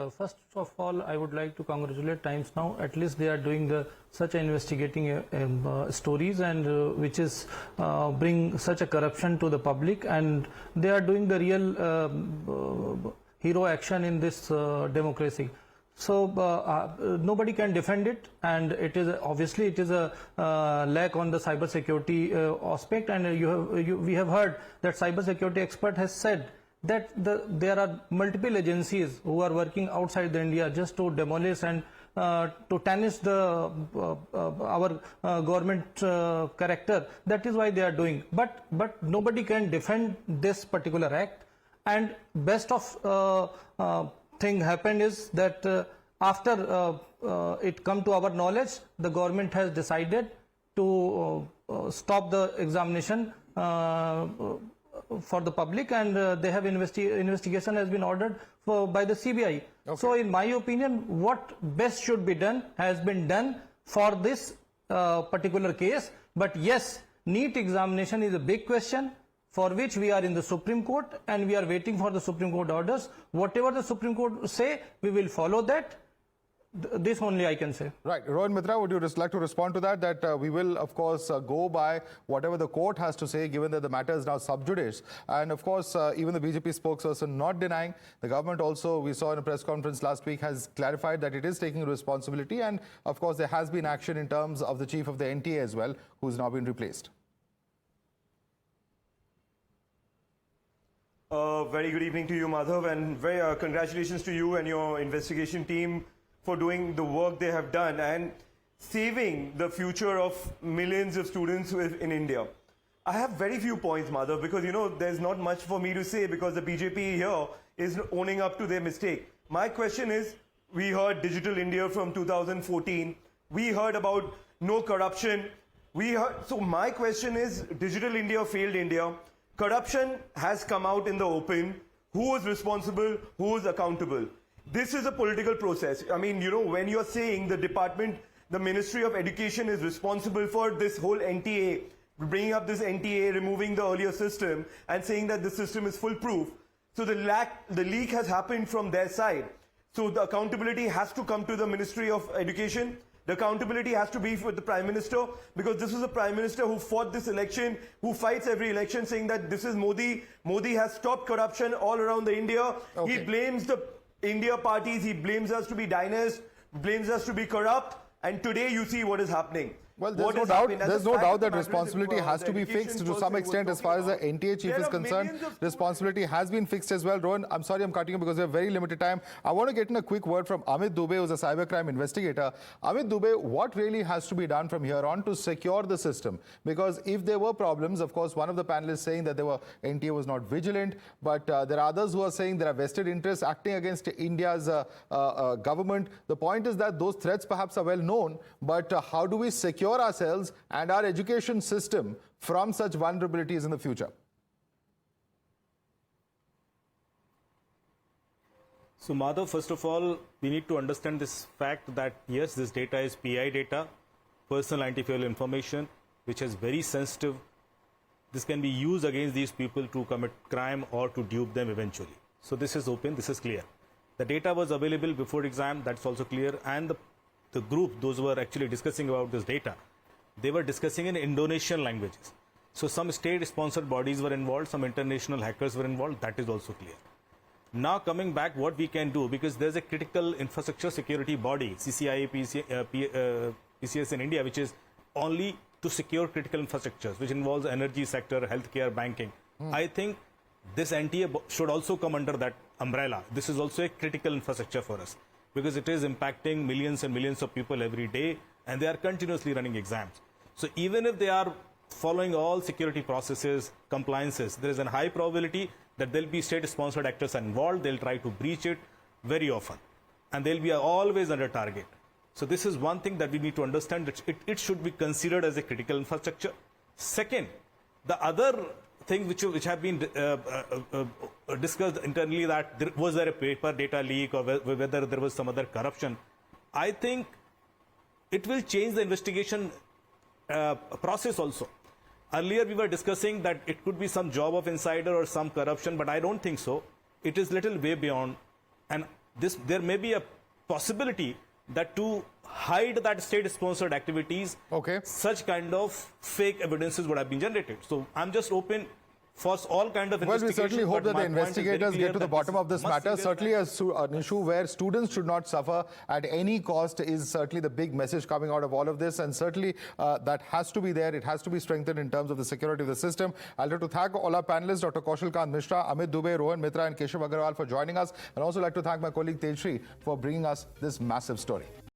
first of all, I would like to congratulate Times Now. At least they are doing such investigating stories, and which is bring such a corruption to the public, and they are doing the real hero action in this democracy. So nobody can defend it, and it is obviously it is a lack on the cyber security aspect. And we have heard that cyber security expert has said that there are multiple agencies who are working outside the India just to demolish and to tarnish the our government character. That is why they are doing. But nobody can defend this particular act. And best of thing happened is that after it come to our knowledge, the government has decided to stop the examination for the public, and they have investigation has been ordered by the CBI. Okay. So in my opinion, what best should be done has been done for this particular case. But yes, NEET examination is a big question, for which we are in the Supreme Court, and we are waiting for the Supreme Court orders. Whatever the Supreme Court say, we will follow that. This only I can say. Right. Rohan Mitra, would you just like to respond to that? That we will, of course, go by whatever the court has to say, given that the matter is now sub judice. And, of course, even the BJP spokesperson not denying. The government also, we saw in a press conference last week, has clarified that it is taking responsibility. And, of course, there has been action in terms of the chief of the NTA as well, who's now been replaced. Very good evening to you, Madhav, and very congratulations to you and your investigation team for doing the work they have done and saving the future of millions of students in India. I have very few points, Madhav, because, you know, there's not much for me to say because the BJP here is owning up to their mistake. My question is, we heard Digital India from 2014. We heard about no corruption. So my question is, Digital India failed India. Corruption has come out in the open. Who is responsible? Who is accountable? This is a political process. I mean, you know, when you're saying the Ministry of Education is responsible for this whole NTA, bringing up this NTA, removing the earlier system, and saying that the system is foolproof. So the leak has happened from their side. So the accountability has to come to the Ministry of Education. The accountability has to be for the Prime Minister, because this is a Prime Minister who fought this election, who fights every election, saying that this is Modi. Modi has stopped corruption all around the India. Okay. He blames the India parties, he blames us to be dynast, blames us to be corrupt, and today you see what is happening. Well, there's no doubt that responsibility has to be fixed to some extent as far as the NTA chief is concerned. Responsibility has been fixed as well. Rohan, I'm sorry I'm cutting you because we have very limited time. I want to get in a quick word from Amit Dubey, who's a cybercrime investigator. Amit Dubey, what really has to be done from here on to secure the system? Because if there were problems, of course, one of the panelists saying that NTA was not vigilant, but there are others who are saying there are vested interests acting against India's government. The point is that those threats perhaps are well known, but how do we secure ourselves and our education system from such vulnerabilities in the future? So, Madhav, first of all, we need to understand this fact that, yes, this data is PI data, personal anti-fuel information, which is very sensitive. This can be used against these people to commit crime or to dupe them eventually. So, this is open, this is clear. The data was available before exam, that's also clear, and the group, those who were actually discussing about this data, they were discussing in Indonesian languages. So some state-sponsored bodies were involved, some international hackers were involved, that is also clear. Now coming back, what we can do, because there's a critical infrastructure security body, CCIA, PCS in India, which is only to secure critical infrastructures, which involves energy sector, healthcare, banking. I think this NTA should also come under that umbrella. This is also a critical infrastructure for us, because it is impacting millions and millions of people every day, and they are continuously running exams. So even if they are following all security processes, compliances, there is a high probability that there will be state-sponsored actors involved. They'll try to breach it very often, and they'll be always under target. So this is one thing that we need to understand, that it should be considered as a critical infrastructure. Second, the other thing which have been discussed internally, that was there a paper data leak or whether there was some other corruption. I think it will change the investigation process also. Earlier we were discussing that it could be some job of insider or some corruption, but I don't think so. It is little way beyond. And there may be a possibility that to hide that state-sponsored activities, such kind of fake evidences would have been generated. So I'm just open for all kind of Well, investigation. we certainly hope that the investigators get to the bottom of this matter. Certainly an issue where students should not suffer at any cost is certainly the big message coming out of all of this, and certainly that has to be there. It has to be strengthened in terms of the security of the system. I'd like to thank all our panelists, Dr. Kaushal, Kant, Mishra, Amit Dubey, Rohan Mitra and Keshav Agarwal for joining us, and also like to thank my colleague Tejshri for bringing us this massive story.